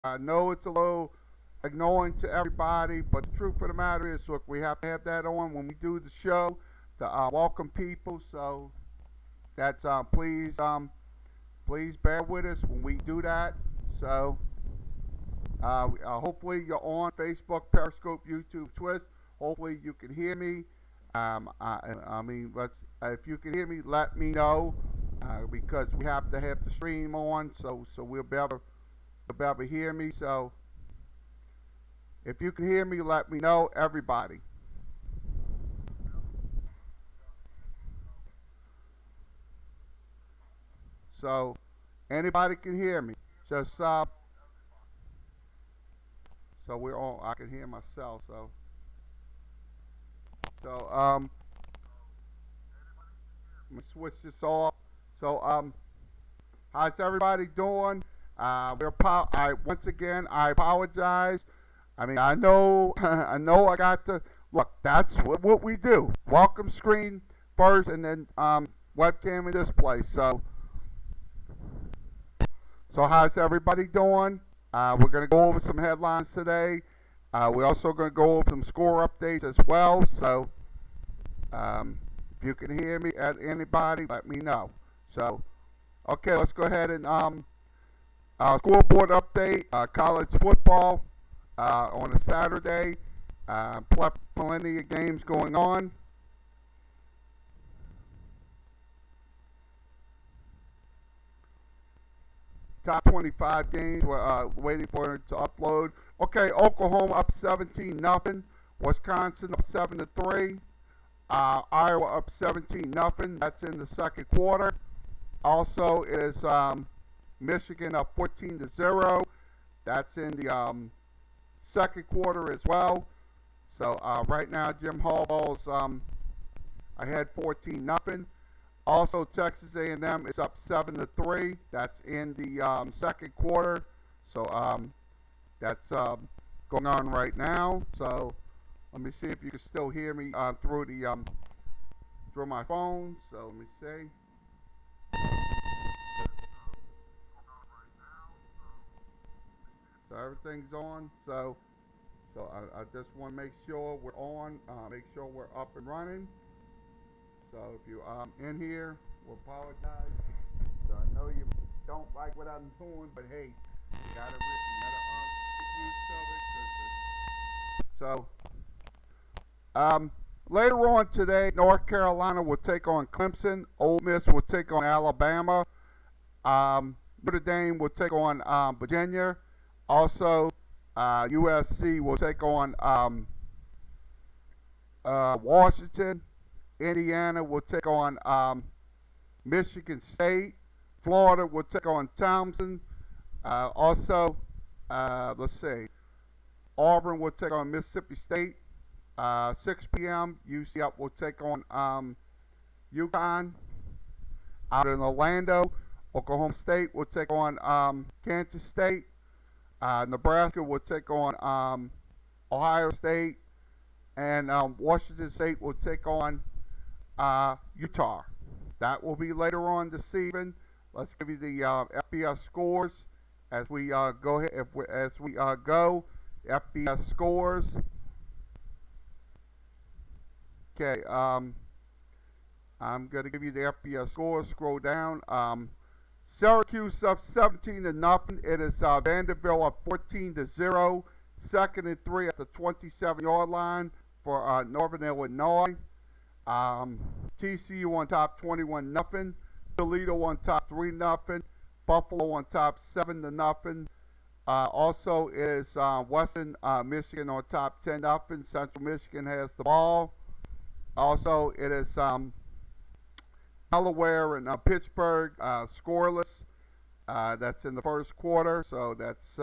I know it's a little annoying to everybody, but the truth of the matter is, look, we have to have that on when we do the show to welcome people. So that's please bear with us when we do that. So hopefully you're on Facebook, Periscope, YouTube, Twitch. Hopefully you can hear me. I mean, if you can hear me, let me know because we have to have the stream on, so we'll be able to hear me. So if you can hear me, let me know, everybody. So anybody can hear me. Just so we're all. I can hear myself. So let me switch this off. So how's everybody doing? I once again I apologize. I mean I know I know I got to look. That's what we do. Welcome screen first, and then webcam and display. So how's everybody doing? We're going to go over some headlines today. We're also going to go over some score updates as well. So if you can hear me at anybody, let me know. So okay, let's go ahead and scoreboard update. College football on a Saturday. Plenty of games going on. Top 25 games. We're waiting for it to upload. Okay, Oklahoma up 17-0. Wisconsin up 7-3. Iowa up 17-0. That's in the second quarter. Also is Michigan up 14-0. That's in the second quarter as well. So right now Jim Harbaugh's ahead 14-0. Also, Texas A&M is up 7-3. That's in the second quarter. So that's going on right now. So let me see if you can still hear me through my phone. So let me see. So everything's on. So I just want to make sure we're on. Make sure we're up and running. So if you're in here, we apologize. So I know you don't like what I'm doing, but hey, you gotta get used to it. Later on today, North Carolina will take on Clemson. Ole Miss will take on Alabama. Notre Dame will take on Virginia. Also, USC will take on Washington. Indiana will take on Michigan State. Florida will take on Towson. Also, let's see. Auburn will take on Mississippi State. 6 p.m. UCF will take on UConn. Out in Orlando, Oklahoma State will take on Kansas State. Nebraska will take on Ohio State. And Washington State will take on Utah. That will be later on this evening. Let's give you the FBS scores as we go ahead. As we go, FBS scores. Okay, I'm going to give you the FBS scores. Scroll down. Syracuse up 17-0. It is Vanderbilt up 14-0. Second and 3 at the 27-yard line for Northern Illinois. TCU on top 21-0. Toledo on top 3-0. Buffalo on top 7-0. Also is Western Michigan on top 10-0. Central Michigan has the ball. Also it is Delaware and Pittsburgh scoreless. That's in the first quarter. So that's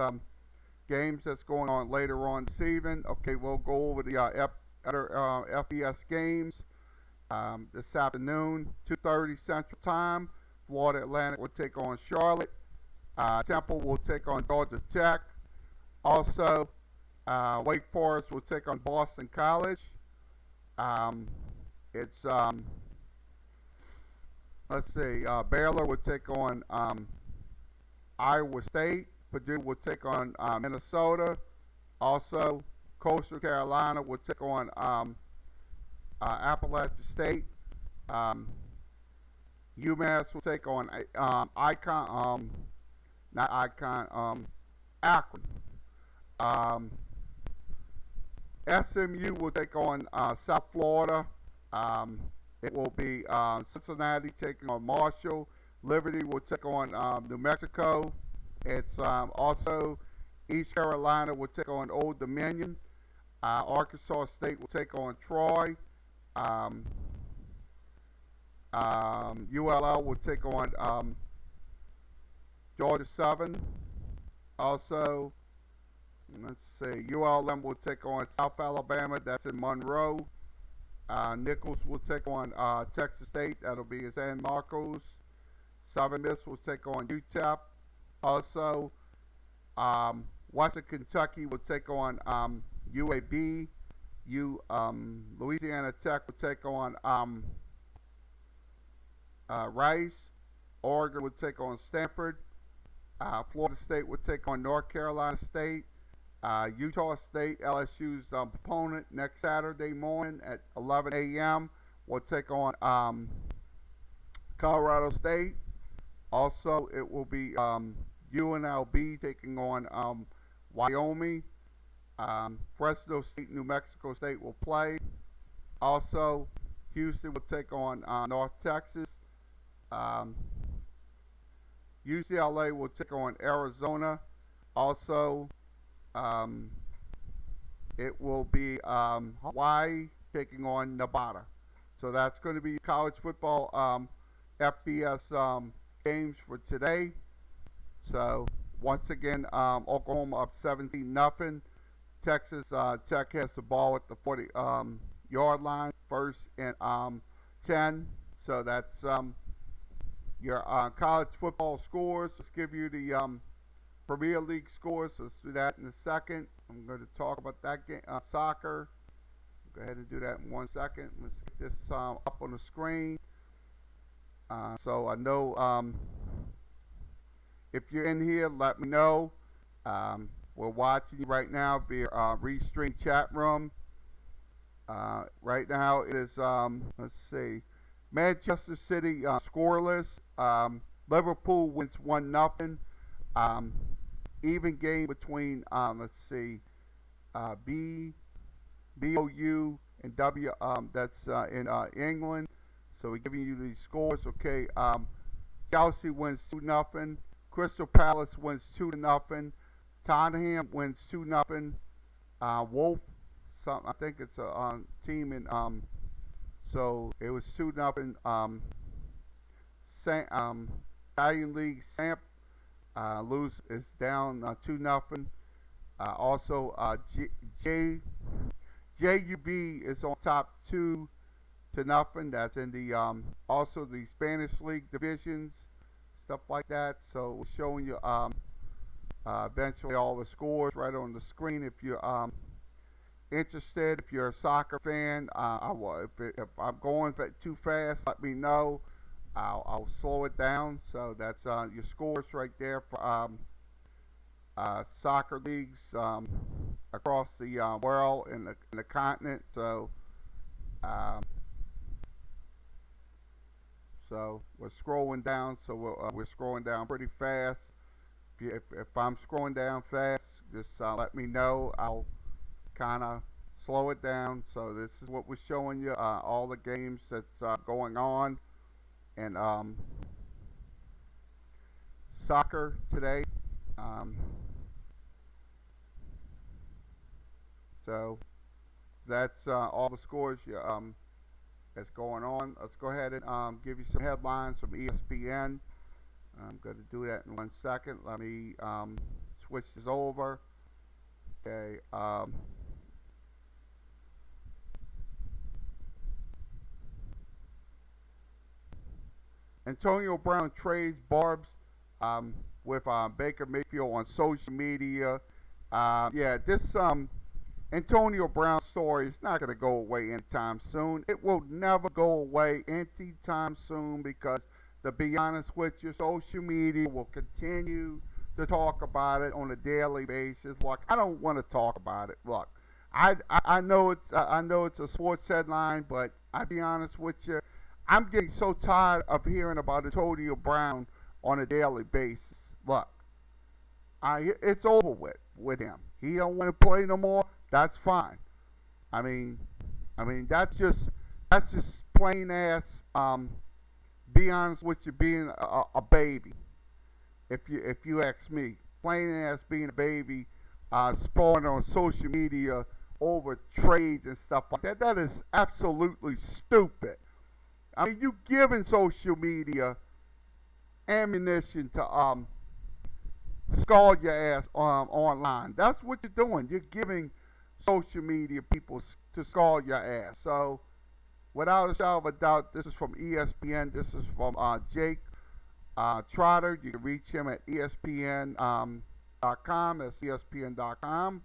games that's going on later on this evening. Okay, we'll go over the other FBS games. This afternoon, 2:30 Central Time. Florida Atlantic will take on Charlotte. Temple will take on Georgia Tech. Also, Wake Forest will take on Boston College. It's let's see. Baylor will take on Iowa State. Purdue will take on Minnesota. Also, Coastal Carolina will take on Appalachian State. Um, UMass will take on not Icon, Akron. Um, SMU will take on South Florida. Um, it will be Cincinnati taking on Marshall. Liberty will take on New Mexico. It's also East Carolina will take on Old Dominion. Arkansas State will take on Troy. Um, ULL will take on Georgia Southern. Also, let's see, ULM will take on South Alabama. That's in Monroe. Nichols will take on Texas State. That'll be in San Marcos. Southern Miss will take on UTEP. Also, Western Kentucky will take on UAB. Louisiana Tech will take on Rice. Oregon will take on Stanford. Florida State will take on North Carolina State. Utah State, LSU's opponent, next Saturday morning at 11 a.m. will take on Colorado State. Also, it will be UNLV taking on Wyoming. Fresno State, New Mexico State will play. Also, Houston will take on North Texas. UCLA will take on Arizona. Also, it will be Hawaii taking on Nevada. So that's going to be college football FBS games for today. So once again, Oklahoma up 17-0. Texas Tech has the ball at the 40-yard line, first and 10. So that's your college football scores. Let's give you the Premier League scores. Let's do that in a second. I'm going to talk about that game, soccer. Go ahead and do that in 1 second. Let's get this up on the screen. So I know if you're in here, let me know. We're watching you right now via Restream chat room. Right now it is, let's see, Manchester City scoreless. Liverpool wins 1-0. Even game between, let's see, BOU and W, that's in England. So we're giving you these scores. Okay, Chelsea wins 2-0. Crystal Palace wins 2-0. Tottenham wins 2-0. Wolf, I think it's a team in, so it was 2-0. Italian League, Samp is down 2-0. Also, JUB is on top 2-0. That's in the also the Spanish League divisions, stuff like that. So we're showing you eventually all the scores right on the screen. If you're interested, if you're a soccer fan, if I'm going too fast, let me know. I'll slow it down. So that's your scores right there for soccer leagues across the world and the continent. So so we're scrolling down. So we're scrolling down pretty fast. If I'm scrolling down fast, just let me know. I'll kind of slow it down. So this is what we're showing you, all the games that's going on. And soccer today. So that's all the scores that's going on. Let's go ahead and give you some headlines from ESPN. I'm going to do that in 1 second. Let me switch this over. Okay. Antonio Brown trades barbs with Baker Mayfield on social media. Yeah, this Antonio Brown story is not going to go away anytime soon. It will never go away anytime soon because, to be honest with you, social media will continue to talk about it on a daily basis. Look, I don't want to talk about it. Look, I know it's a sports headline, but I'll be honest with you, I'm getting so tired of hearing about Antonio Brown on a daily basis. Look, it's over with him. He don't want to play no more. That's fine. I mean, that's just plain ass. Be honest with you, being a baby. If you ask me, plain ass being a baby, spawned on social media over trades and stuff like that. That is absolutely stupid. I mean, you giving social media ammunition to scald your ass online. That's what you're doing. You're giving social media people to scald your ass. So, without a shadow of a doubt, this is from ESPN. This is from Jake Trotter. You can reach him at ESPN.com. That's ESPN.com.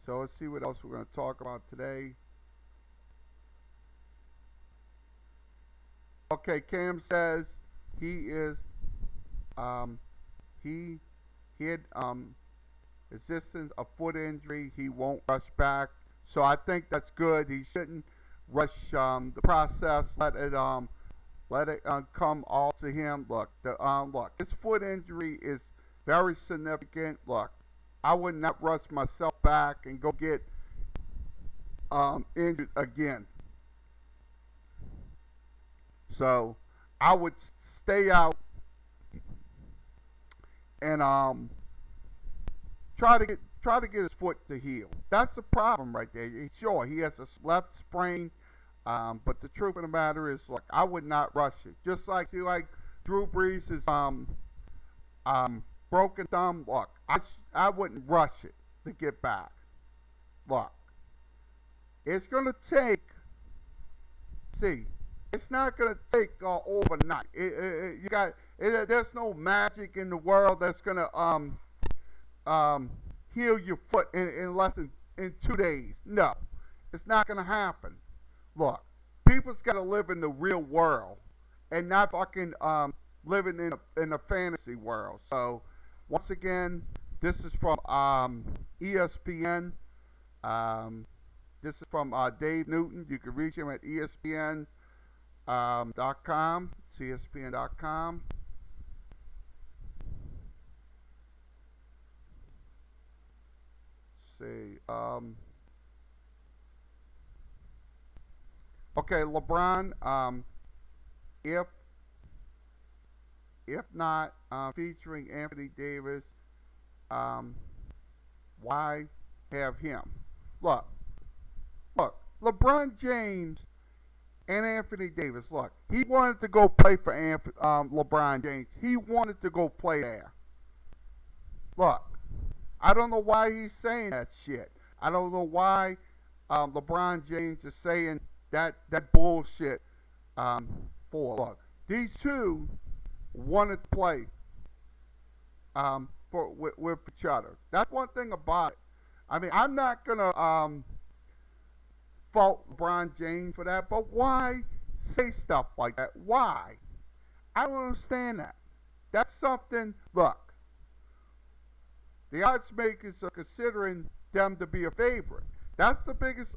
So let's see what else we're going to talk about today. Okay, Cam says he is he had resistance a foot injury. He won't rush back, so I think that's good. He shouldn't rush the process. Let it come all to him. Look, his foot injury is very significant. Look, I would not rush myself back and go get injured again. So I would stay out and try to get his foot to heal. That's the problem right there. Sure, he has a left sprain, but the truth of the matter is, look, I would not rush it. Just like Drew Brees' broken thumb. Look, I wouldn't rush it to get back. Look, it's gonna take. See, it's not gonna take overnight. There's no magic in the world that's gonna heal your foot in less than in 2 days. No, it's not gonna happen. Look, people's gotta live in the real world and not fucking living in a fantasy world. So once again, this is from ESPN. This is from Dave Newton. You can reach him at ESPN.com. It's ESPN.com. See. Okay, LeBron. If not featuring Anthony Davis, why have him? Look, LeBron James and Anthony Davis. Look, he wanted to go play for LeBron James. He wanted to go play there. Look, I don't know why he's saying that shit. I don't know why LeBron James is saying that bullshit. Look, these two wanted to play with each other. That's one thing about it. I mean, I'm not gonna fault LeBron James for that, but why say stuff like that? Why? I don't understand that. That's something. Look, the odds makers are considering them to be a favorite. That's the biggest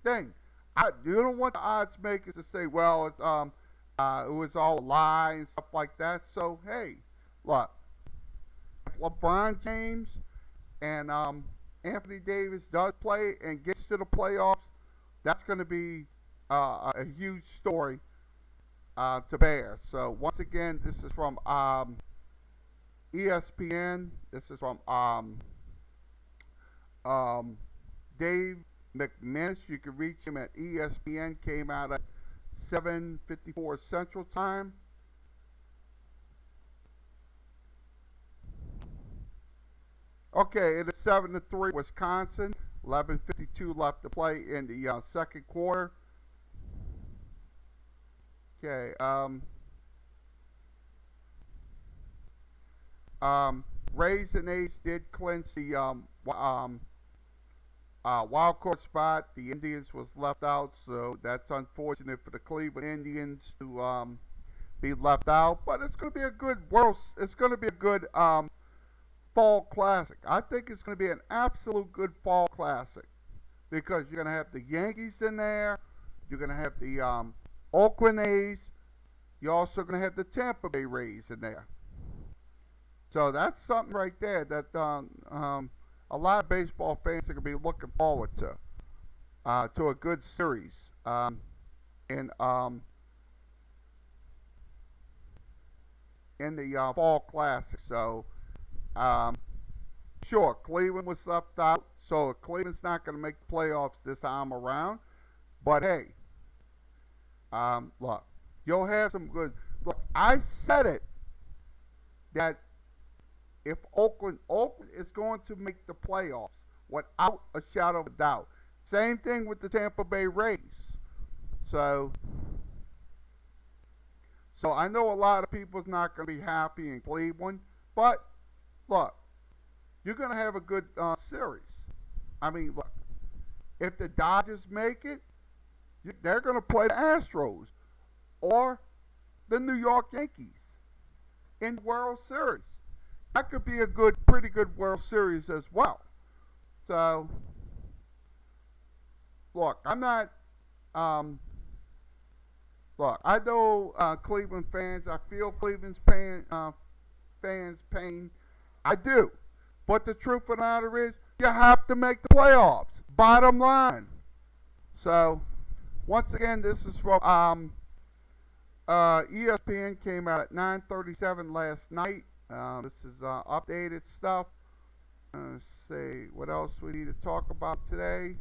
thing. You don't want the odds makers to say, well, it was all a lie and stuff like that. So hey, look, if LeBron James and Anthony Davis does play and gets to the playoffs, that's going to be a huge story to bear. So once again, this is from ESPN. This is from Dave McManus. You can reach him at ESPN. Came out at 7:54 Central Time. Okay, it is 7-3 Wisconsin. 11:52 left to play in the second quarter. Okay. Rays and A's did clinch the wild card spot. The Indians was left out, so that's unfortunate for the Cleveland Indians to be left out. But it's going to be a good world. It's going to be a good fall classic. I think it's going to be an absolute good fall classic because you're going to have the Yankees in there. You're going to have the Oakland A's. You're also going to have the Tampa Bay Rays in there. So that's something right there that a lot of baseball fans are going to be looking forward to a good series in in the fall classic. So sure, Cleveland was left out, so Cleveland's not going to make the playoffs this time around. But hey, look, you'll have some good. Look, I said it that if Oakland is going to make the playoffs without a shadow of a doubt. Same thing with the Tampa Bay Rays. So I know a lot of people's not going to be happy in Cleveland, but look, you're going to have a good series. I mean, look, if the Dodgers make it, they're going to play the Astros or the New York Yankees in the World Series. That could be a pretty good World Series as well. So, look, I'm not. Look, I know Cleveland fans. I feel Cleveland's fans' pain. I do. But the truth of the matter is, you have to make the playoffs. Bottom line. So, once again, this is from ESPN. Came out at 9:37 last night. This is updated stuff. Let's see what else we need to talk about today.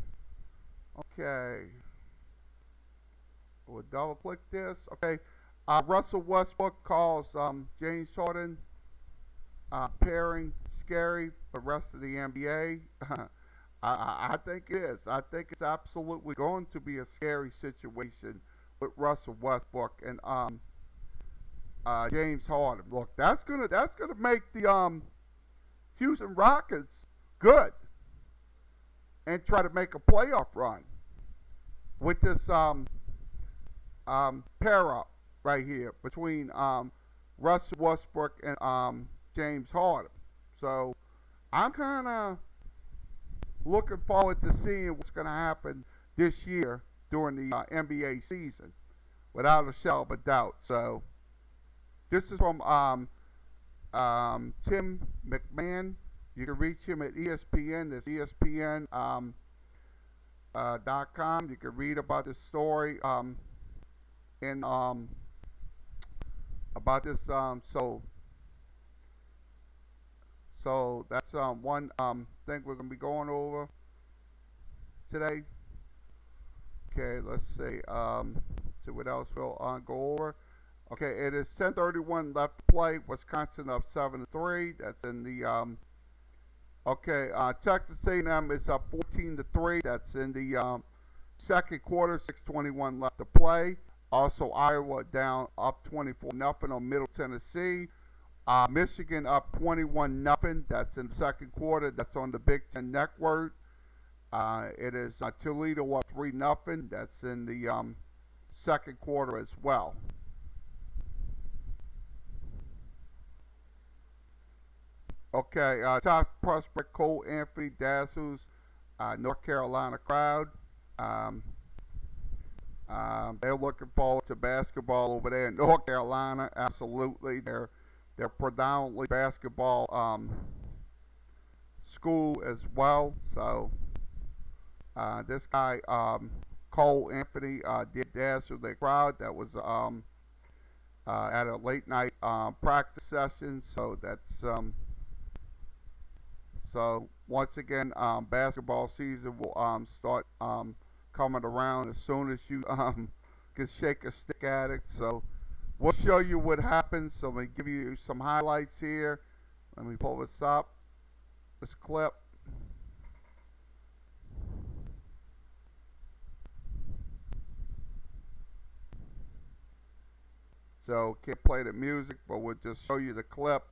Okay. We'll double click this. Okay. Russell Westbrook calls James Harden pairing scary for the rest of the NBA. I think it is. I think it's absolutely going to be a scary situation with Russell Westbrook and James Harden. Look, that's gonna make the Houston Rockets good and try to make a playoff run with this pair up right here between Russell Westbrook and James Harden. So I'm kind of looking forward to seeing what's going to happen this year during the NBA season, without a shadow of a doubt. So this is from Tim McMahon. You can reach him at ESPN. That's ESPN.com. You can read about this story and about this. So that's one thing we're going to be going over today. Okay, let's see. So what else we'll go over? Okay, it is 10:31 left to play. Wisconsin up 7-3. That's in the Texas A&M is up 14-3. That's in the second quarter. 6:21 left to play. Also, Iowa down up 24-0 on Middle Tennessee. Michigan up 21-0. That's in the second quarter. That's on the Big Ten Network. It is Toledo up 3-0. That's in the second quarter as well. Okay, top prospect Cole Anthony dazzles North Carolina crowd. They're looking forward to basketball over there in North Carolina. Absolutely, they're predominantly basketball school as well. So this guy Cole Anthony did dazzle the crowd. That was at a late night practice session. So that's so once again, basketball season will start coming around as soon as you can shake a stick at it. So we'll show you what happens. So let me give you some highlights here. Let me pull this up, this clip. So can't play the music, but we'll just show you the clip.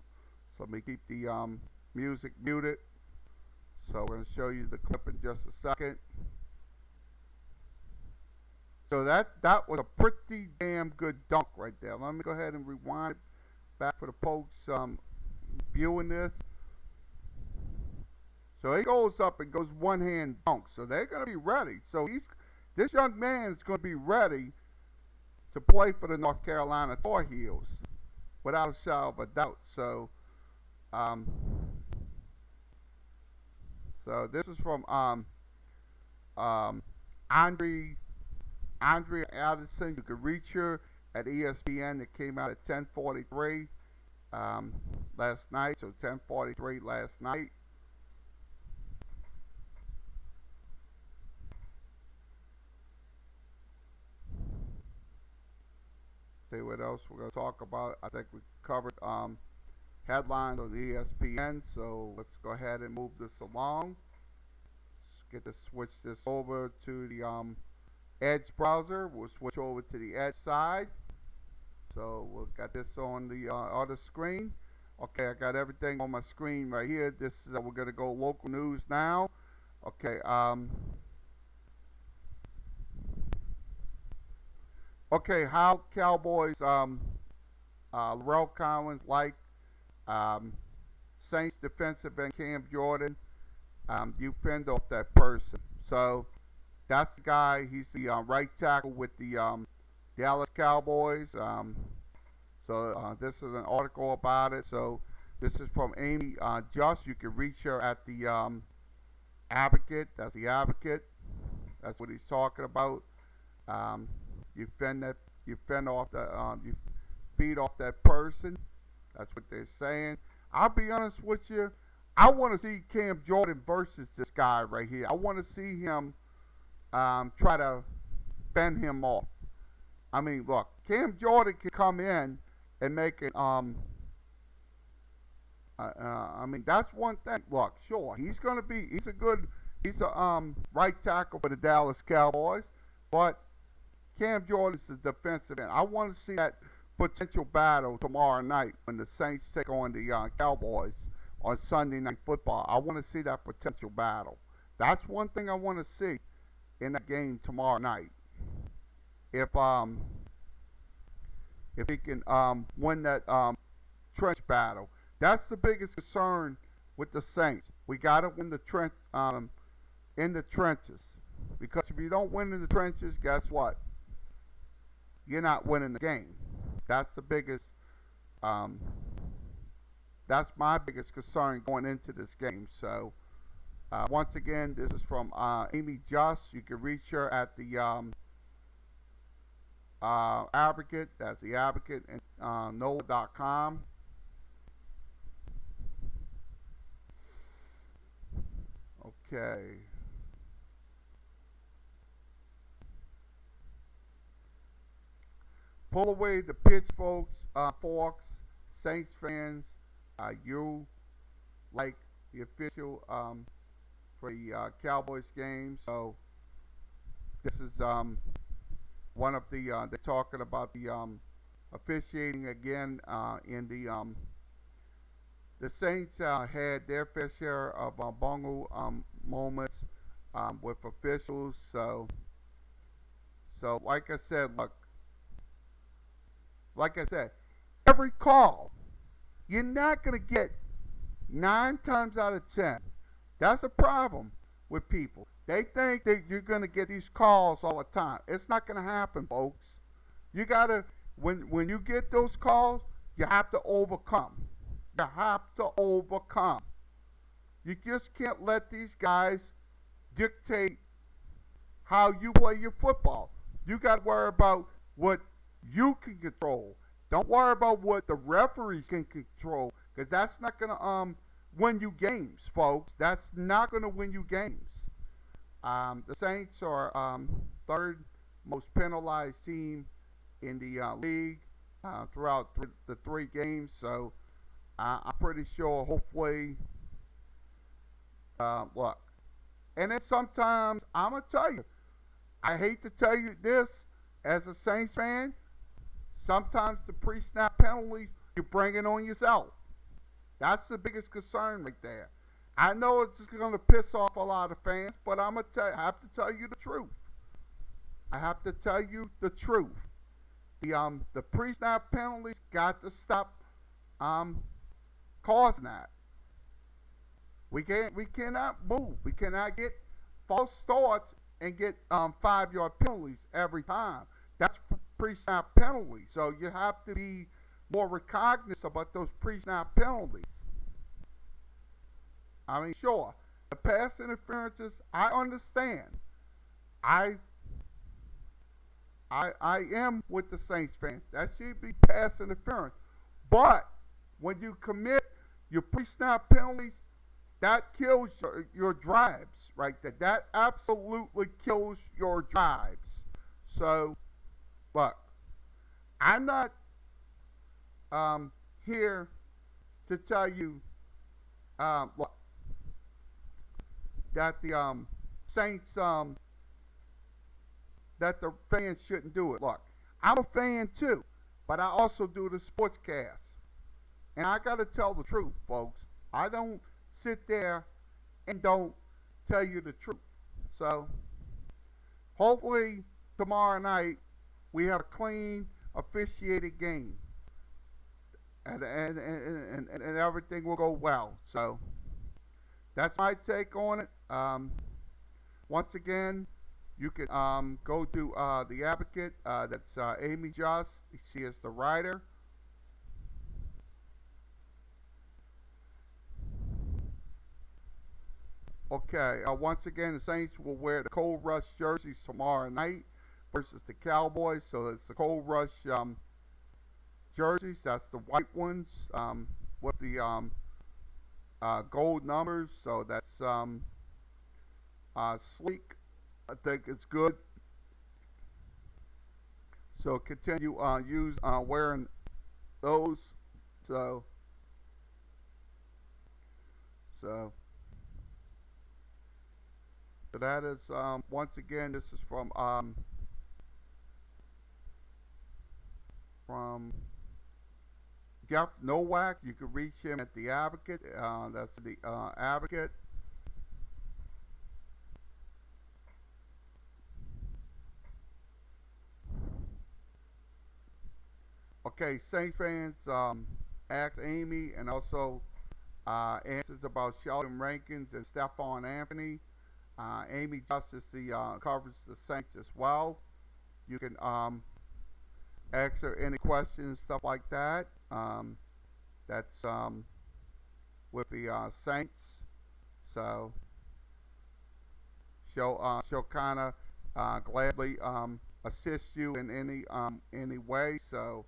So let me keep the music muted So we're going to show you the clip in just a second. So that was a pretty damn good dunk right there. Let me go ahead and rewind it back for the folks viewing this. So he goes up and goes one-hand dunk. So they're going to be ready. So this young man is going to be ready to play for the North Carolina Tar Heels, without a shadow of a doubt. So, so this is from Andrea Addison. You can reach her at ESPN. It came out at 10:43 last night. So 10:43 last night. See what else we're going to talk about. I think we covered headlines on ESPN. So let's go ahead and move this along. Let's switch this over to the Edge browser. We'll switch over to the Edge side. So we'll got this on the other screen. Okay, I got everything on my screen right here. This is we're gonna go local news now. Okay. Okay, how Cowboys Laurel Collins like Saints defensive end Cam Jordan. You fend off that person. So that's the guy. He's the right tackle with the Dallas Cowboys. So this is an article about it. So this is from Amy Just. You can reach her at the Advocate. That's the Advocate. That's what he's talking about. You fend off the you feed off that person. That's what they're saying. I'll be honest with you. I want to see Cam Jordan versus this guy right here. I want to see him try to fend him off. I mean, look, Cam Jordan can come in and make it. I mean, that's one thing. Look, sure, he's a right tackle for the Dallas Cowboys, but Cam Jordan is the defensive end. I want to see that potential battle tomorrow night when the Saints take on the Cowboys on Sunday Night Football. I want to see that potential battle. That's one thing I want to see in the game tomorrow night. If he can win that trench battle, that's the biggest concern with the Saints. We got to win the trench in the trenches, because if you don't win in the trenches, guess what? You're not winning the game. That's the biggest. That's my biggest concern going into this game. So once again, this is from Amy Just. You can reach her at the Advocate. That's the Advocate and NOLA.com. Okay. Pull away the pitchforks, forks, Saints fans. You like the official for the Cowboys game. So this is one of the they're talking about the officiating again in the Saints had their fair share of bungle moments with officials. So like I said, look. Like I said, every call, you're not going to get 9 times out of 10. That's a problem with people. They think that you're going to get these calls all the time. It's not going to happen, folks. You got to, when you get those calls, you have to overcome. You have to overcome. You just can't let these guys dictate how you play your football. You got to worry about what you can control. Don't worry about what the referees can control, because that's not going to win you games, folks. That's not going to win you games. The Saints are third most penalized team in the league throughout the 3 games. So I'm pretty sure, hopefully, look. And then sometimes, I'm going to tell you, I hate to tell you this as a Saints fan, sometimes the pre-snap penalty, you're bringing on yourself. That's the biggest concern right there. I know it's going to piss off a lot of fans, but I have to tell you the truth. I have to tell you the truth. The pre-snap penalties got to stop causing that. We cannot move. We cannot get false starts and get 5-yard penalties every time. That's pre-snap penalties. So you have to be more recognizant about those pre-snap penalties. I mean, sure, the pass interferences, I understand. I am with the Saints fans. That should be pass interference. But when you commit your pre-snap penalties, that kills your drives right there. That absolutely kills your drives. So, look, I'm not here to tell you look, that the Saints that the fans shouldn't do it. Look, I'm a fan too, but I also do the sportscast. And I got to tell the truth, folks. I don't sit there and don't tell you the truth. So, hopefully, tomorrow night, we have a clean, officiated game. And everything will go well. So, that's my take on it. Once again, you can go to The Advocate. That's Amy Just. She is the writer. Okay, once again, the Saints will wear the Cold Rush jerseys tomorrow night versus the Cowboys. So it's the Cold Rush jerseys. That's the white ones with the gold numbers. So that's sleek. I think it's good. So continue wearing those. So that is once again. This is from Jeff Nowak. You can reach him at The Advocate. That's The Advocate. Okay, Saints fans, asked Amy and also answers about Sheldon Rankins and Stephon Anthony. Amy Justice covers the Saints as well. You can ask her any questions, stuff like that. That's with the Saints. So she'll kind of gladly assist you in any way. So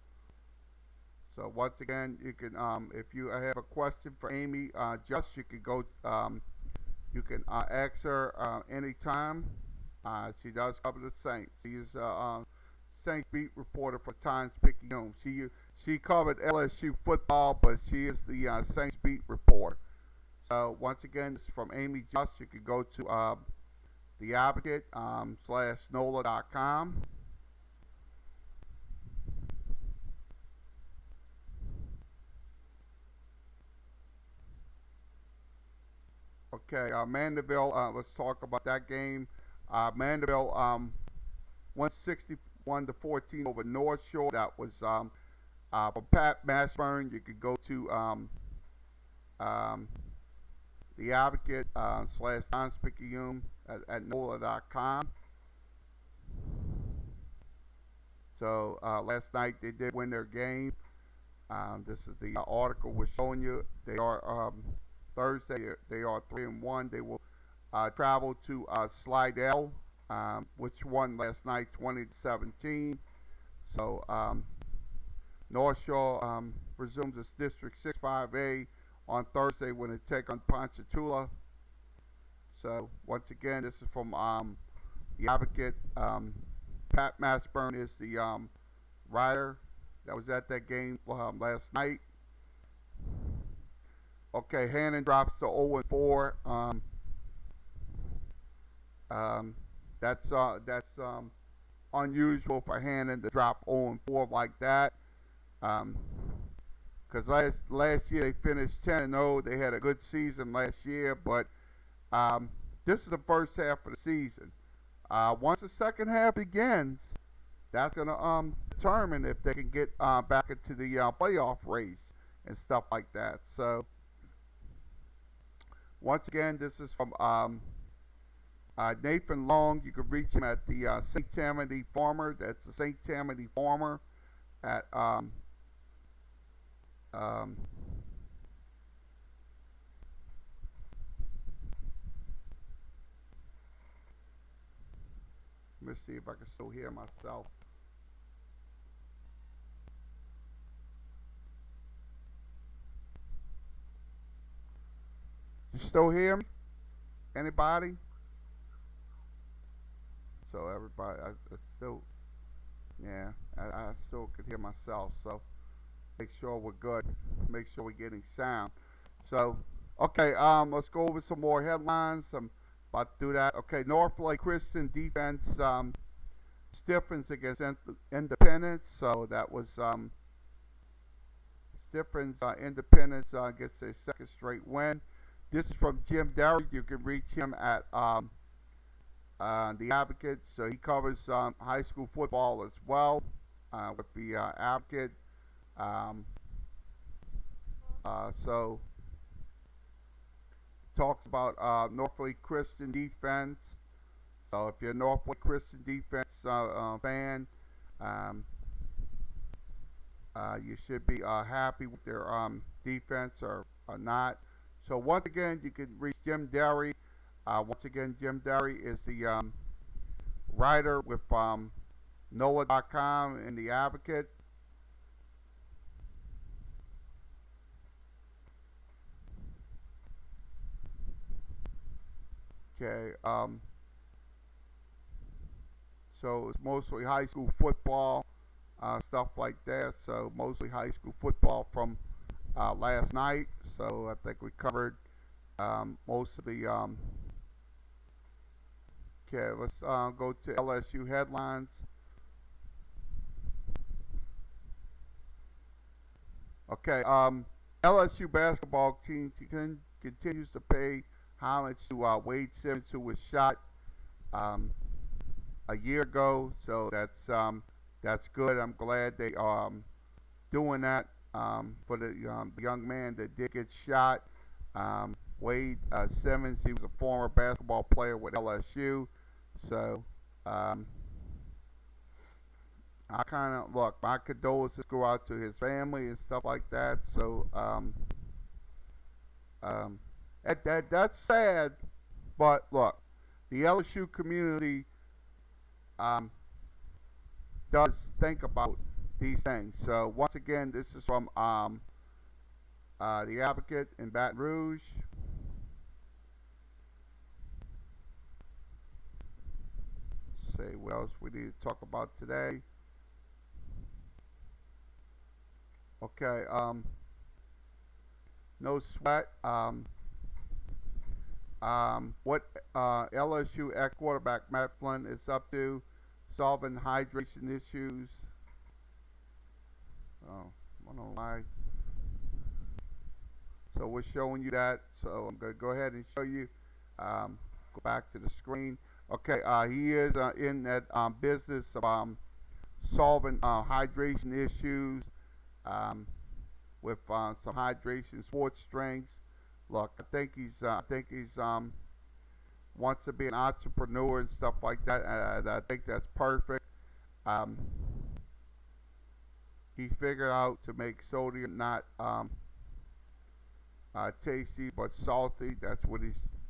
once again, you can if you have a question for Amy, you can go. You can ask her anytime. She does cover the Saints. She is a Saints beat reporter for Times-Picayune. She covered LSU football, but she is the Saints beat reporter. So once again, this is from Amy Just. You can go to The Advocate /NOLA.com. Okay, Mandeville. Let's talk about that game. Mandeville won 61-14 over North Shore. That was from Pat Mashburn. You could go to The Advocate /Times-Picayune at NOLA.com. So last night they did win their game. This is the article we're showing you. They are Thursday. They are 3-1. They will travel to Slidell, which won last night 20-17. So North Shore resumes its District 6-5A on Thursday when they take on Ponchatoula. So once again, this is from The Advocate. Pat Mashburn is the writer that was at that game last night. Okay, Hannon drops to 0-4. That's unusual for Hannon to drop 0-4 like that. because last year they finished 10-0. They had a good season last year, but this is the first half of the season. Once the second half begins, that's going to determine if they can get back into the playoff race and stuff like that. So, once again, this is from Nathan Long. You can reach him at the St. Tammany Farmer. That's the St. Tammany Farmer at let me see if I can still hear myself. You still hear me? Anybody? So everybody, I still, yeah, I still could hear myself. So make sure we're good. Make sure we're getting sound. So, okay, let's go over some more headlines. I'm about to do that. Okay, Norfolk Christian defense stiffens against Independence. So that was stiffens Independence gets their second straight win. This is from Jim Derry. You can reach him at the Advocate. So he covers high school football as well with the Advocate. So talks about Norfolk Christian defense. So if you're a Norfolk Christian defense fan, you should be happy with their defense or not. So once again, you can reach Jim Derry. Once again, Jim Derry is the writer with NOAA.com and the Advocate. Okay. So it's mostly high school football, stuff like that. So mostly high school football from last night. So I think we covered most of the. Okay, let's go to LSU headlines. Okay, LSU basketball team continues to pay homage to Wade Simmons, who was shot a year ago. So that's good. I'm glad they are doing that for the young man that did get shot. Wade Simmons, he was a former basketball player with LSU. So I kind of look. My condolences go out to his family and stuff like that. So that's sad, but look, the LSU community does think about these things. So once again, this is from the Advocate in Baton Rouge. Let's see what else we need to talk about today. Okay, no sweat. What LSU ex-quarterback Matt Flynn is up to, solving hydration issues. Oh, I don't know why. So we're showing you that. So I'm going to go ahead and show you. Go back to the screen. Okay, he is in that business of solving hydration issues with some hydration sports drinks. Look, I think he's wants to be an entrepreneur and stuff like that. I think that's perfect. He figured out to make sodium not tasty but salty. That's what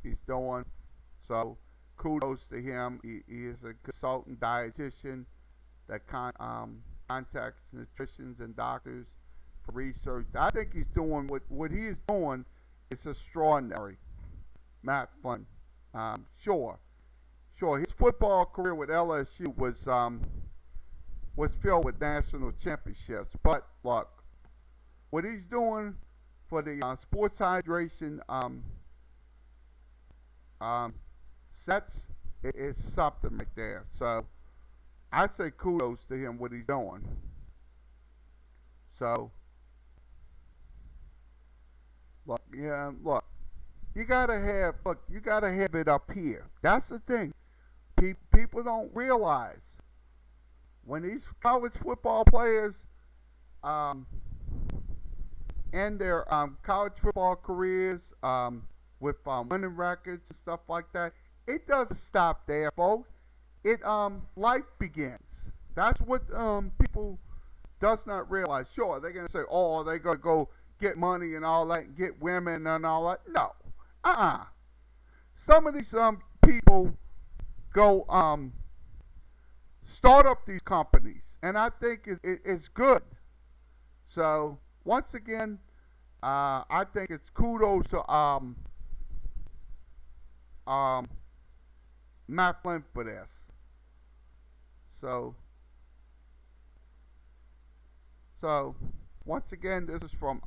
he's doing. So kudos to him. He is a consultant dietitian that contacts nutritionists and doctors for research. I think he's doing what he is doing. It's extraordinary. Matt Flynn. Sure. His football career with LSU was filled with national championships. But look, what he's doing for the sports hydration sets is something right there. So I say kudos to him what he's doing. So Look, you gotta have it up here. That's the thing. People don't realize when these college football players um, end their college football careers with winning records and stuff like that. It doesn't stop there, folks. It life begins. That's what people does not realize. Sure, they're gonna say, "Oh, they're gonna go get money and all that, and get women and all that." No, some of these people go start up these companies, and I think it's good. So once again, I think it's kudos to um, Matt Flynn for this. So so once again, this is from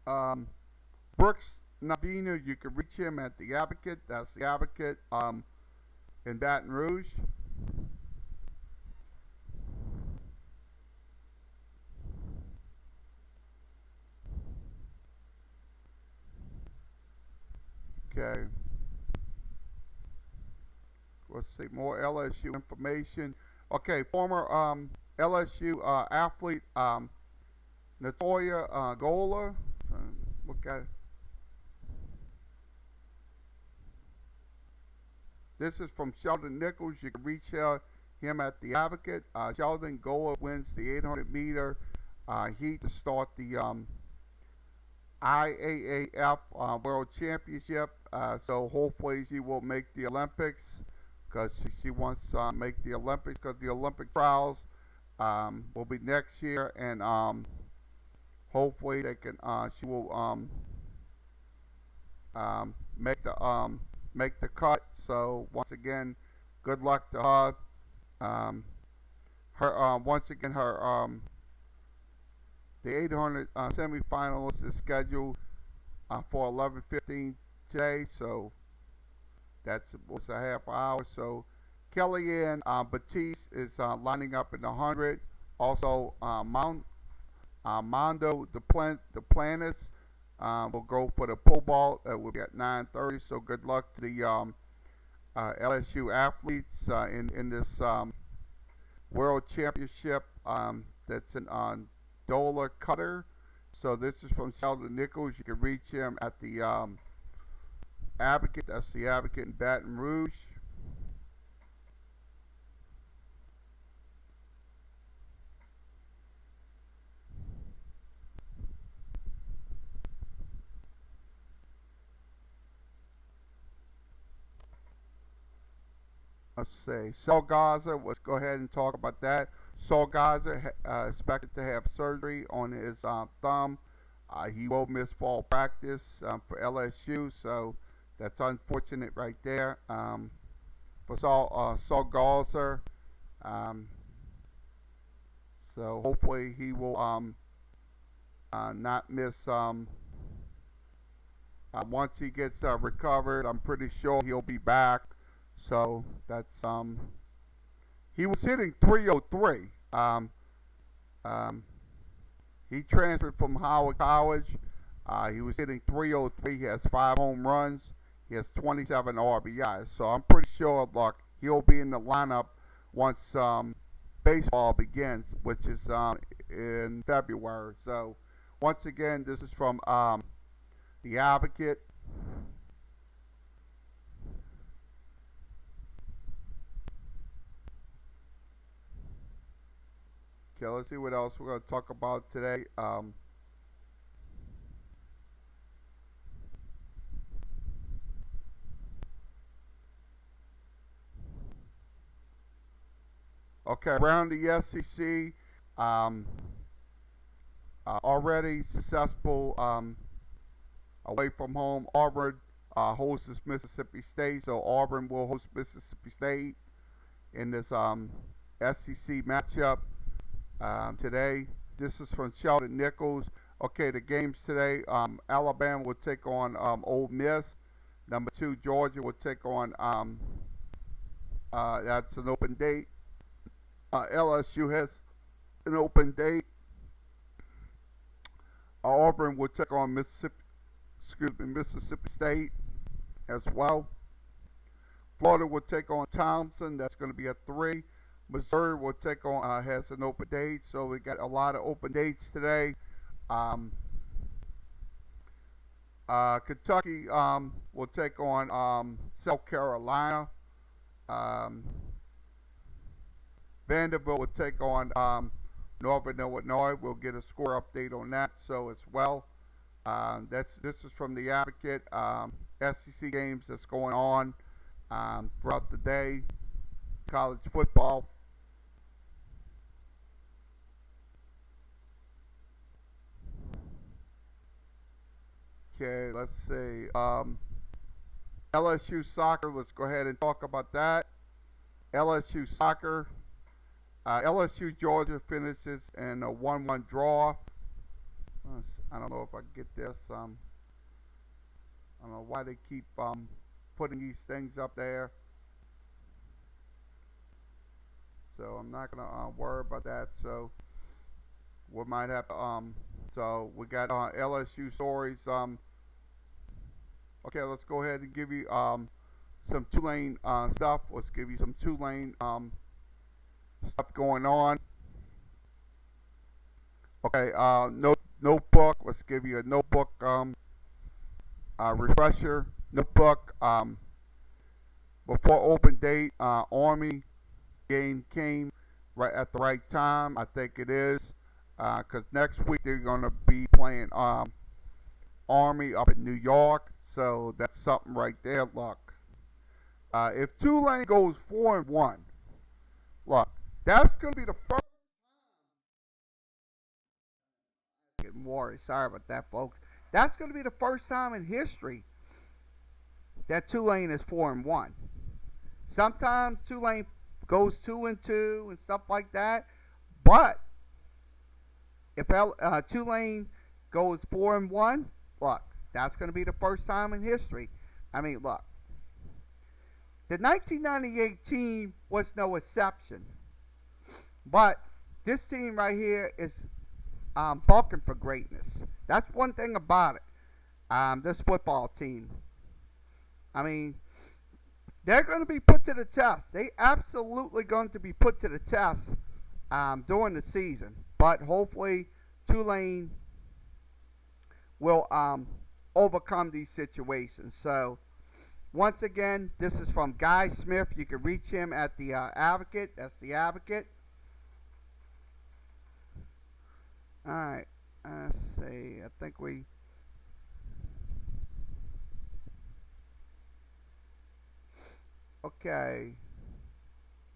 um, Brooks Navino. You can reach him at the Advocate. That's the Advocate in Baton Rouge. Okay. Let's see more LSU information. Okay, former LSU athlete Natoya Gola. Look at it. This is from Sheldon Nichols. You can reach him at the Advocate. Sheldon Gola wins the 800 meter heat to start the IAAF World Championship. So hopefully she will make the Olympics because she wants to make the Olympics because the Olympic trials will be next year, and hopefully they can. She will make the cut. So once again, good luck to her. Once again her the 800 semifinalist is scheduled for 11:15 today. So that's almost a half hour. So Kellyanne Batiste is lining up in the 100. Also, Mondo Duplantis will go for the pole vault. That will be at 9:30. So good luck to the LSU athletes in this World Championship that's in Dola Qatar. So this is from Sheldon Nichols. You can reach him at the Advocate. That's the Advocate in Baton Rouge. Let's see. Saul Gaza, let's go ahead and talk about that. Saul Gaza expected to have surgery on his thumb. He will miss fall practice for LSU, so that's unfortunate right there for Saul Gaza. So hopefully he will not miss. Once he gets recovered, I'm pretty sure he'll be back. So that's he was hitting 303. He transferred from Howard College. He was hitting 303. He has 5 home runs. He has 27 RBIs. So I'm pretty sure, look, he'll be in the lineup once baseball begins, which is in February. So once again, this is from the Advocate. Okay, let's see what else we're going to talk about today. Okay, around the SEC, already successful away from home. Auburn hosts Mississippi State, so Auburn will host Mississippi State in this SEC matchup today. This is from Sheldon Nichols. Okay, the games today: Alabama will take on Ole Miss. Number 2, Georgia will take on that's an open date. LSU has an open date. Auburn will take on Mississippi State as well. Florida will take on Thompson. That's going to be at 3. Missouri will take on has an open date, so we got a lot of open dates today. Um, Kentucky will take on South Carolina. Um, Vanderbilt will take on Northern Illinois. We'll get a score update on that so as well. This is from the Advocate. SEC games that's going on throughout the day. College football. Okay, let's see. LSU soccer. Let's go ahead and talk about that. LSU soccer. LSU Georgia finishes in a 1-1 draw. I don't know if I get this. I don't know why they keep putting these things up there. So I'm not gonna worry about that. So we might have to. So we got LSU stories. Okay, let's go ahead and give you some Tulane stuff. Let's give you some Tulane stuff going on. Okay, notebook. Let's give you a notebook refresher. Notebook. Before open date, Army game came right at the right time. I think it is because next week they're going to be playing Army up in New York. So that's something right there. Look, if Tulane goes 4-1, look, that's going to be the first. Getting worried. Sorry about that, folks. That's going to be the first time in history that Tulane is 4-1. Sometimes Tulane goes 2-2 and stuff like that, but if Tulane goes 4-1, look, that's going to be the first time in history. I mean, look, the 1998 team was no exception, but this team right here is bulking for greatness. That's one thing about it. This football team. I mean, they're going to be put to the test. They absolutely going to be put to the test during the season. But hopefully, Tulane will overcome these situations. So, once again, this is from Guy Smith. You can reach him at the Advocate. That's the Advocate. All right. Let's see. I think we. Okay.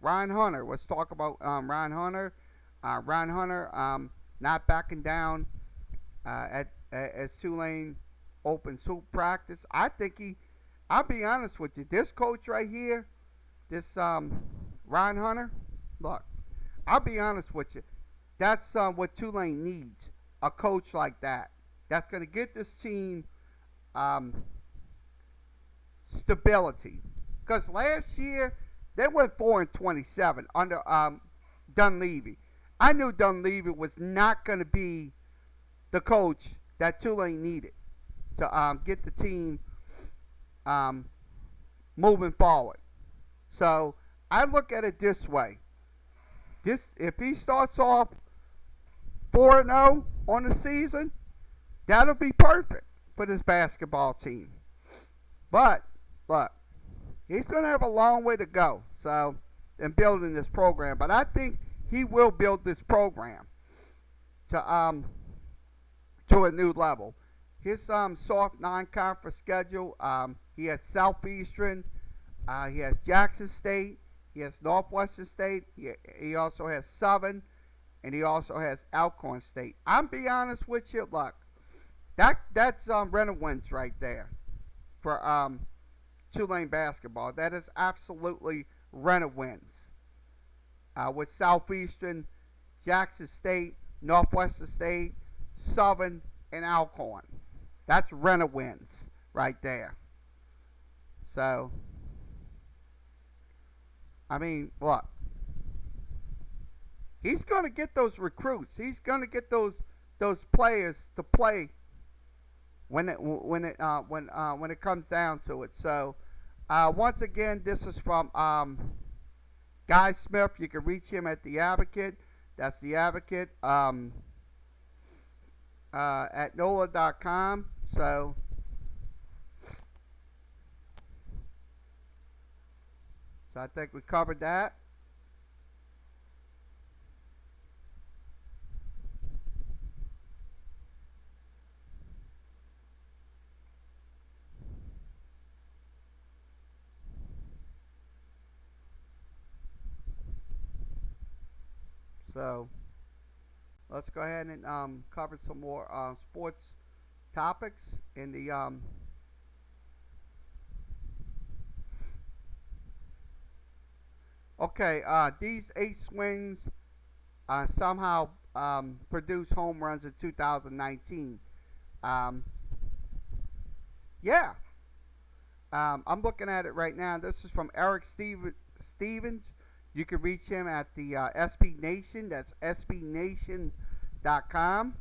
Ryan Hunter. Let's talk about Ryan Hunter. Ryan Hunter not backing down as Tulane opens hoop practice. I think I'll be honest with you. This coach right here, this Ryan Hunter, look, I'll be honest with you. That's what Tulane needs, a coach like that. That's going to get this team stability. Because last year, they went 4-27 under Dunleavy. I knew Dunleavy was not going to be the coach that Tulane needed to get the team moving forward. So I look at it this way. If he starts off 4-0 on the season, that'll be perfect for this basketball team. But look, he's going to have a long way to go. So in building this program, but I think he will build this program to a new level. His soft non-conference schedule, he has Southeastern, he has Jackson State, he has Northwestern State, he also has Southern, and he also has Alcorn State. I'm be honest with you, look, that's wins right there for Tulane basketball. That is absolutely wins. With Southeastern, Jackson State, Northwestern State, Southern, and Alcorn. That's wins right there. So, I mean, look, he's going to get those recruits. He's going to get those those players to play when it comes down to it. So once again, this is from Guy Smith. You can reach him at The Advocate. That's The Advocate at NOLA.com. So I think we covered that. So let's go ahead and cover some more sports topics in the okay, these 8 swings somehow produced home runs in 2019. Yeah, I'm looking at it right now. This is from Eric Stevens. You can reach him at the SB Nation. That's sbnation.com.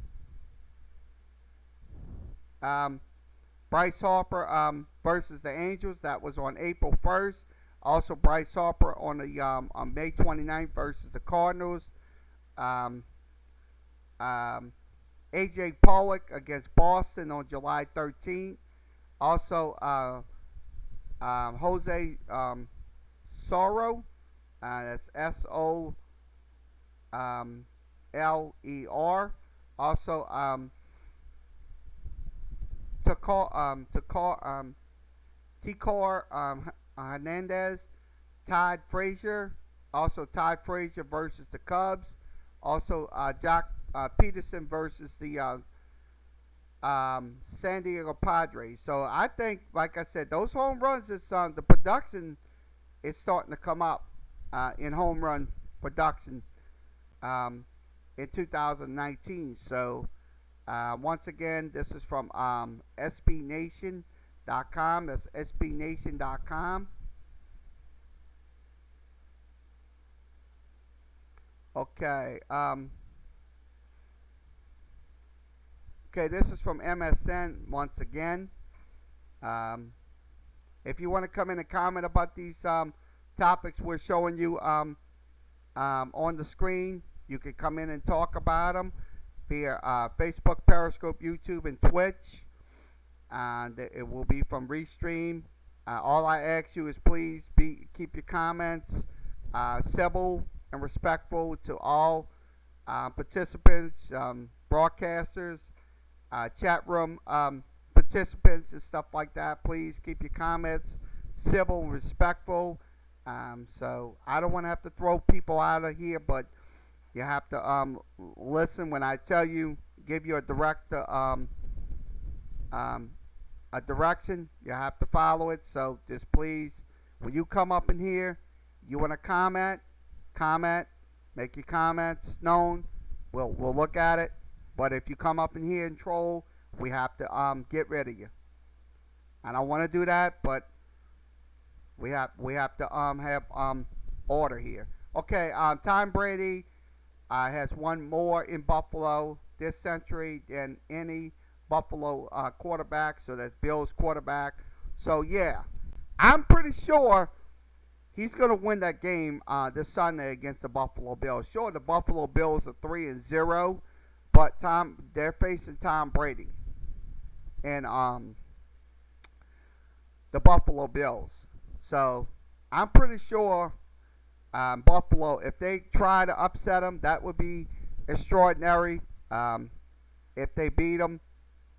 Bryce Harper versus the Angels. That was on April 1st. Also, Bryce Harper on the on May 29th versus the Cardinals. AJ Pollock against Boston on July 13th. Also, Jose Sorrow. That's SOLER. Also, Ticor Hernandez, Todd Frazier. Also, Todd Frazier versus the Cubs. Also, Jock Peterson versus the San Diego Padres. So I think, like I said, those home runs is the production is starting to come up in home run production in 2019. So once again, this is from SBNation.com. That's SBNation.com. Okay. Okay, this is from MSN once again. If you want to come in and comment about these topics we're showing you on the screen, you can come in and talk about them via Facebook, Periscope, YouTube, and Twitch. And it will be from Restream. All I ask you is please keep your comments civil and respectful to all participants, broadcasters, chat room participants, and stuff like that. Please keep your comments civil and respectful. So I don't want to have to throw people out of here, but you have to listen when I tell you, give you a direction. You have to follow it. So just please, when you come up in here, you want to comment, make your comments known. We'll look at it. But if you come up in here and troll, we have to get rid of you. I don't want to do that, but we have to have order here. Okay, Tom Brady has won more in Buffalo this century than any Buffalo quarterback. So that's Bills quarterback. So yeah, I'm pretty sure he's going to win that game this Sunday against the Buffalo Bills. Sure, the Buffalo Bills are 3-0, but they're facing Tom Brady and the Buffalo Bills. So I'm pretty sure Buffalo, if they try to upset them, that would be extraordinary if they beat them.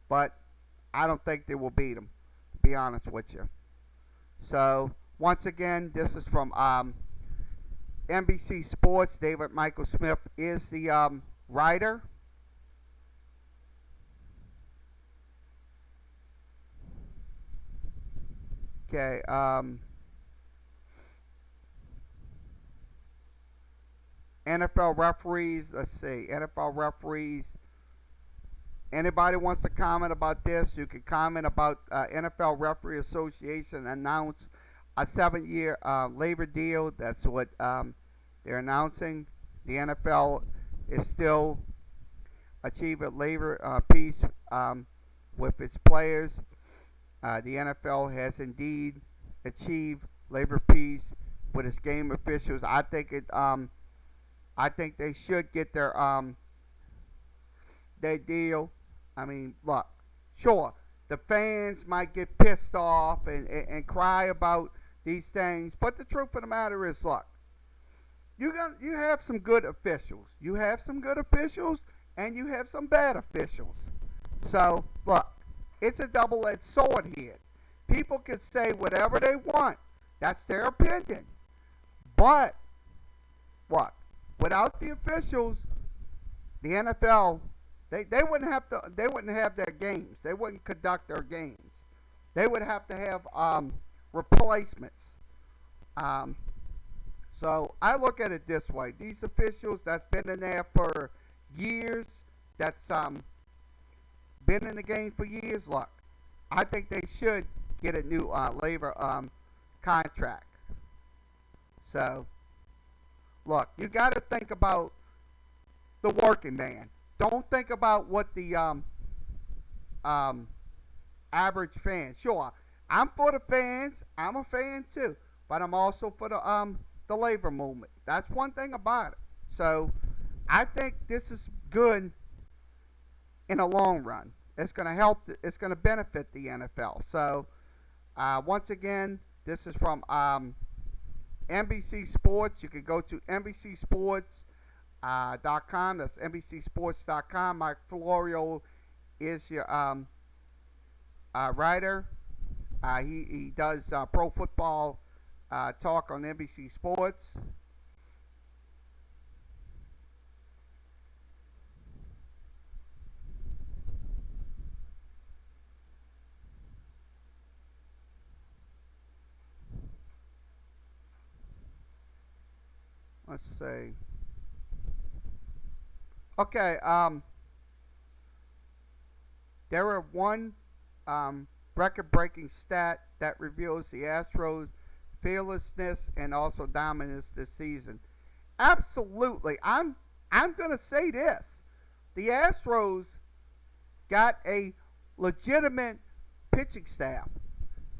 But I don't think they will beat them, to be honest with you. So once again, this is from NBC Sports. David Michael Smith is the writer. Okay. NFL referees. Let's see. NFL referees. Anybody wants to comment about this? You can comment about NFL Referee Association announced a 7-year labor deal. That's what they're announcing. The NFL is still achieve a labor peace with its players. The NFL has indeed achieved labor peace with its game officials. I think it. I think they should get their deal. I mean, look, sure, the fans might get pissed off and cry about these things, but the truth of the matter is, look, you have some good officials. You have some good officials, and you have some bad officials. So, look, it's a double-edged sword here. People can say whatever they want. That's their opinion. But what? Without the officials, the NFL they wouldn't have their games. They wouldn't conduct their games. They would have to have replacements. Um, so I look at it this way: these officials that's been in there for years, that's been in the game for years. Look, I think they should get a new labor contract. So look, you got to think about the working man. Don't think about what the um, average fan. Sure, I'm for the fans. I'm a fan too, but I'm also for the labor movement. That's one thing about it. So I think this is good in the long run. It's going to help. It's going to benefit the NFL. So once again, this is from NBC Sports. You can go to NBCSports.com. That's NBCSports.com. Mike Florio is your writer. He does pro football talk on NBC Sports. Let's see. Okay. There are one record-breaking stat that reveals the Astros' fearlessness and also dominance this season. Absolutely. I'm gonna say this. The Astros got a legitimate pitching staff.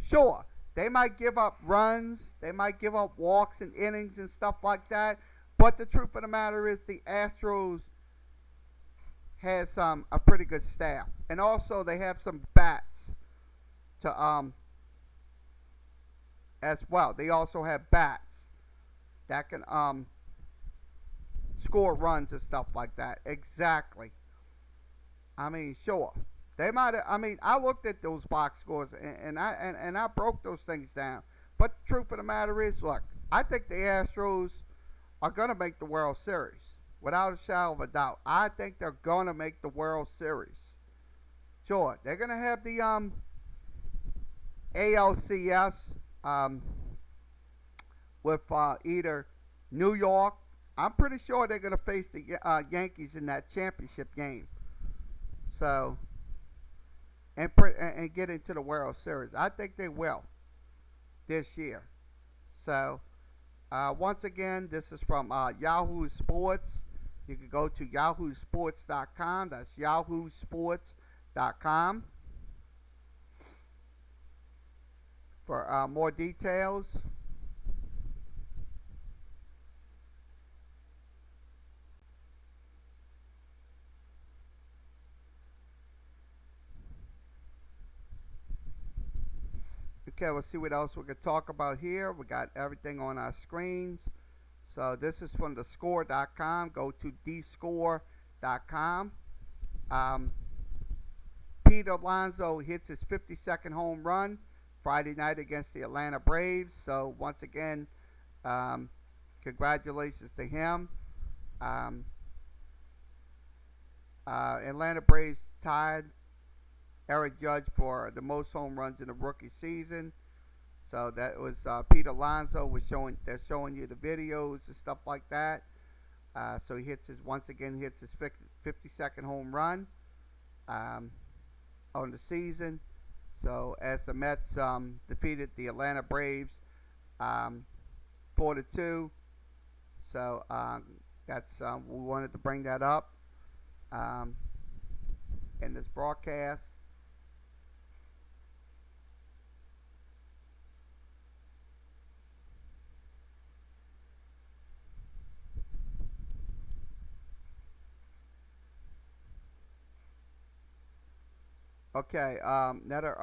Sure, they might give up runs, they might give up walks and innings and stuff like that, but the truth of the matter is the Astros has a pretty good staff, and also they have some bats to as well. They also have bats that can score runs and stuff like that. Exactly. I mean, sure. They might have, I mean, I looked at those box scores and I broke those things down. But the truth of the matter is, look, I think the Astros are going to make the World Series. Without a shadow of a doubt. I think they're going to make the World Series. Sure, they're going to have the ALCS with either New York. I'm pretty sure they're going to face the Yankees in that championship game. So, and get into the World Series. I think they will this year. So, once again, this is from Yahoo Sports. You can go to yahoosports.com. That's yahoosports.com for more details. Okay, let's see what else we could talk about here. We got everything on our screens. So this is from thescore.com. Go to dscore.com. Um, Pete Alonso hits his 52nd home run Friday night against the Atlanta Braves. So once again, congratulations to him. Um, Atlanta Braves tied Eric Judge for the most home runs in the rookie season. So that was Pete Alonso was showing. They're showing you the videos and stuff like that. So he once again hits his 52nd home run on the season. So as the Mets defeated the Atlanta Braves 4-2. So that's we wanted to bring that up. in this broadcast. Okay, another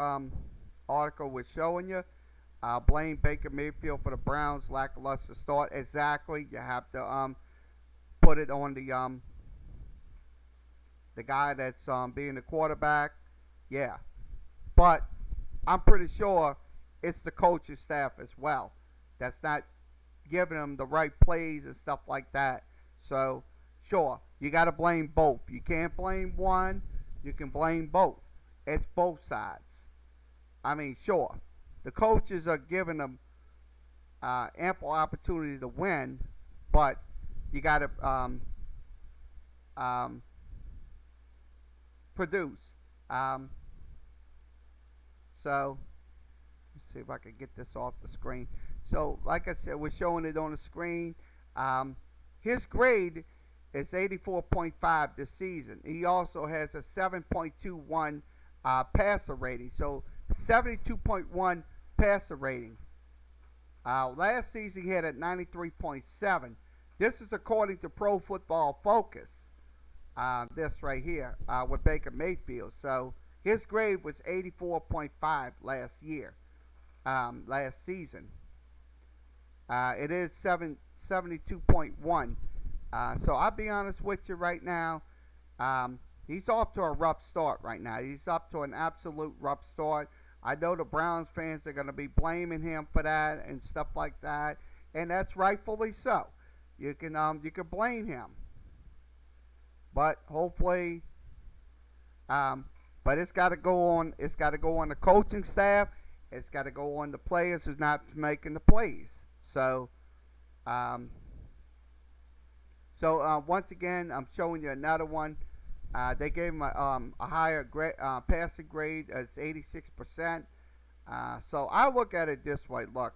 article was showing you. Blame Baker Mayfield for the Browns' lackluster start. Exactly. You have to put it on the guy that's being the quarterback. Yeah, but I'm pretty sure it's the coaching staff as well that's not giving them the right plays and stuff like that. So, sure, you got to blame both. You can't blame one, you can blame both. It's both sides. I mean, sure, the coaches are giving them ample opportunity to win, but you got to um, produce. Um, so, let's see if I can get this off the screen. So, like I said, we're showing it on the screen. Um, his grade is 84.5 this season. He also has a 7.21 passer rating. So, 72.1 passer rating. Last season he had a 93.7. This is according to Pro Football Focus. This right here with Baker Mayfield. So his grade was 84.5 last year, last season. It is 72.1. So I'll be honest with you right now. He's off to a rough start right now. He's up to an absolute rough start. I know the Browns fans are going to be blaming him for that and stuff like that, and that's rightfully so. You can blame him, but hopefully, but it's got to go on. It's got to go on the coaching staff. It's got to go on the players who's not making the plays. So, once again, I'm showing you another one. They gave him a higher passing grade as 86%. So I look at it this way. Look,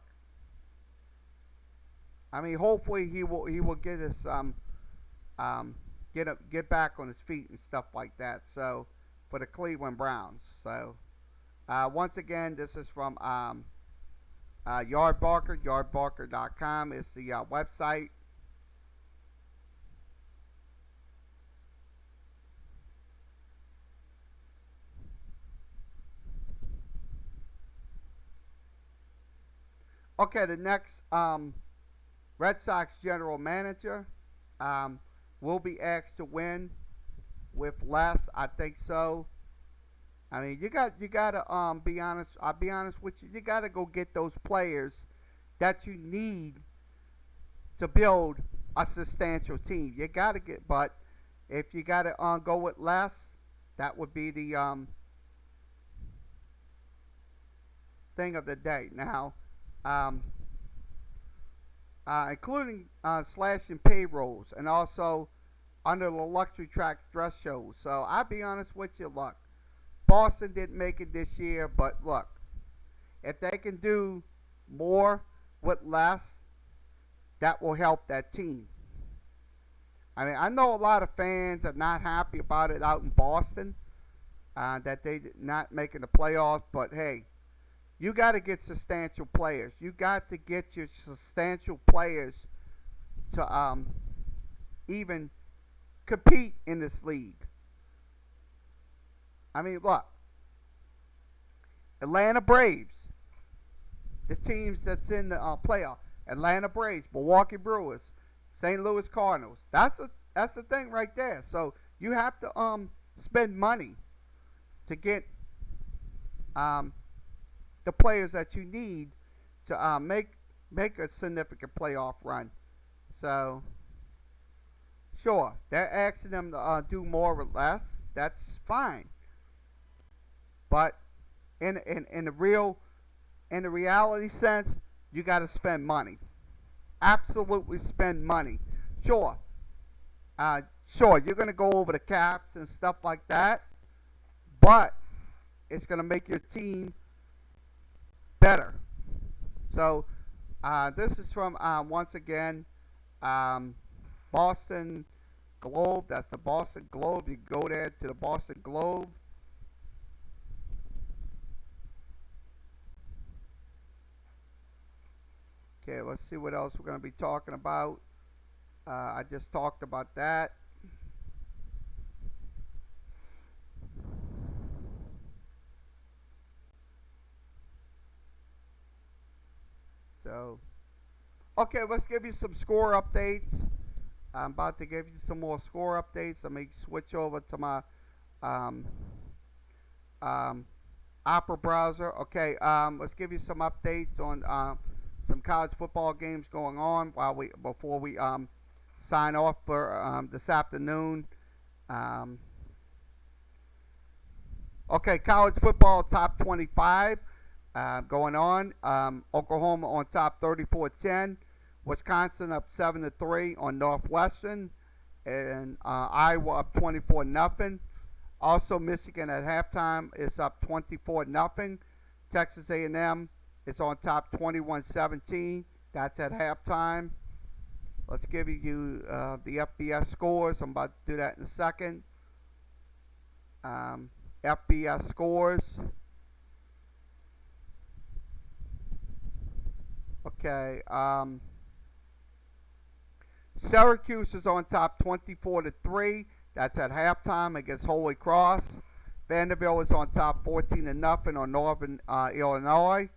I mean, hopefully he will get us get back on his feet and stuff like that. So for the Cleveland Browns. So once again, this is from Yardbarker. Yardbarker.com is the website. Okay, the next Red Sox general manager will be asked to win with less. I think so. I mean, you gotta be honest. I'll be honest with you. You gotta go get those players that you need to build a substantial team. You gotta get, but if you gotta go with less, that would be the thing of the day. Now, including slashing payrolls and also under the luxury tracks dress shows. So I'll be honest with you, look, Boston didn't make it this year, but look, if they can do more with less, that will help that team. I mean, I know a lot of fans are not happy about it out in Boston, that they not making the playoffs, but hey, you got to get substantial players. You got to get your substantial players to even compete in this league. I mean, look, Atlanta Braves, the teams that's in the playoff. Atlanta Braves, Milwaukee Brewers, St. Louis Cardinals. That's the thing right there. So you have to spend money to get the players that you need to make a significant playoff run. So, sure, they're asking them to do more or less. That's fine. But in the reality sense, you got to spend money. Absolutely spend money. Sure, sure, you're gonna go over the caps and stuff like that, but it's gonna make your team better. So this is from once again Boston Globe. That's the Boston Globe. You go there to the Boston Globe. Okay, let's see what else we're going to be talking about. I just talked about that. So, okay, let's give you some score updates. I'm about to give you some more score updates. Let me switch over to my um, um, Opera browser. Okay, let's give you some updates on some college football games going on before we sign off for this afternoon. Um, okay, college football top 25 going on. Oklahoma on top 34-10. Wisconsin up 7-3 on Northwestern, and Iowa up 24-0. Also, Michigan at halftime is up 24-0. Texas A&M is on top 21-17. That's at halftime. Let's give you the FBS scores. I'm about to do that in a second. FBS scores. Okay. Syracuse is on top 24-3. That's at halftime against Holy Cross. Vanderbilt is on top 14-0 on Northern Illinois.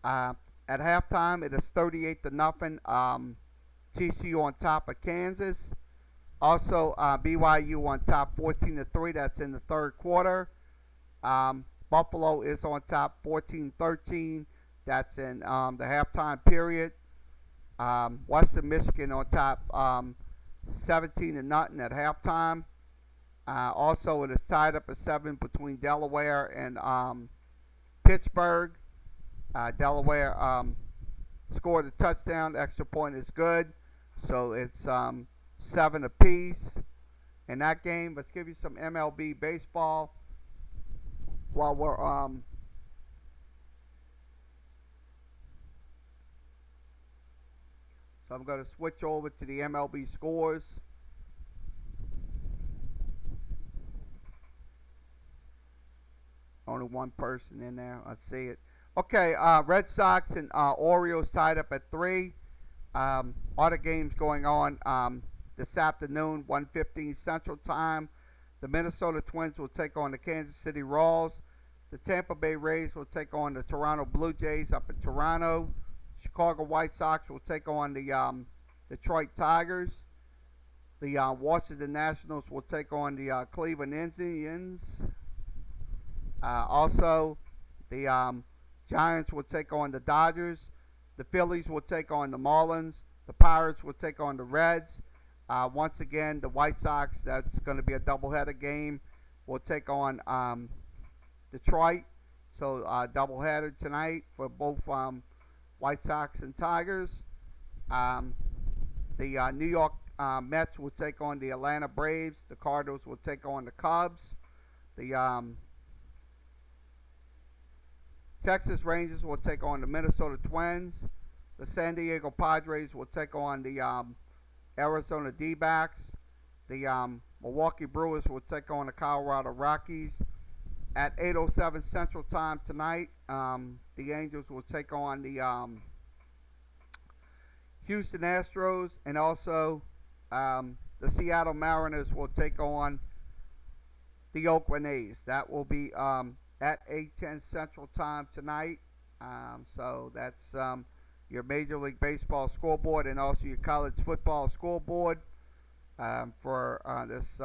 At halftime, it is 38-0. TCU on top of Kansas. Also, BYU on top 14-3. That's in the third quarter. Buffalo is on top 14-13. That's in the halftime period. Western Michigan on top 17-0 at halftime. Also, it is tied up at 7 between Delaware and Pittsburgh. Delaware scored a touchdown. Extra point is good. So it's 7 apiece in that game. Let's give you some MLB baseball while we're so I'm going to switch over to the MLB scores. Only one person in there. Let's see it. Okay, Red Sox and Orioles tied up at 3. Other games going on this afternoon, 1:15 Central Time. The Minnesota Twins will take on the Kansas City Royals. The Tampa Bay Rays will take on the Toronto Blue Jays up in Toronto. Chicago White Sox will take on the Detroit Tigers. The Washington Nationals will take on the Cleveland Indians. Also, the Giants will take on the Dodgers. The Phillies will take on the Marlins. The Pirates will take on the Reds. Once again, the White Sox, that's going to be a doubleheader game, will take on Detroit. So, doubleheader tonight for both White Sox and Tigers. The New York Mets will take on the Atlanta Braves. The Cardinals will take on the Cubs. The Texas Rangers will take on the Minnesota Twins. The San Diego Padres will take on the Arizona D-backs. The Milwaukee Brewers will take on the Colorado Rockies. At 8:07 Central Time tonight, the Angels will take on the Houston Astros, and also the Seattle Mariners will take on the Oakland A's. That will be at 8:10 Central Time tonight. So that's your Major League Baseball scoreboard and also your college football scoreboard for this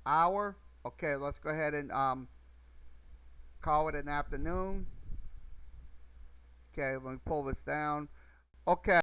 hour. Okay, let's go ahead and call it an afternoon. Okay, let me pull this down. Okay.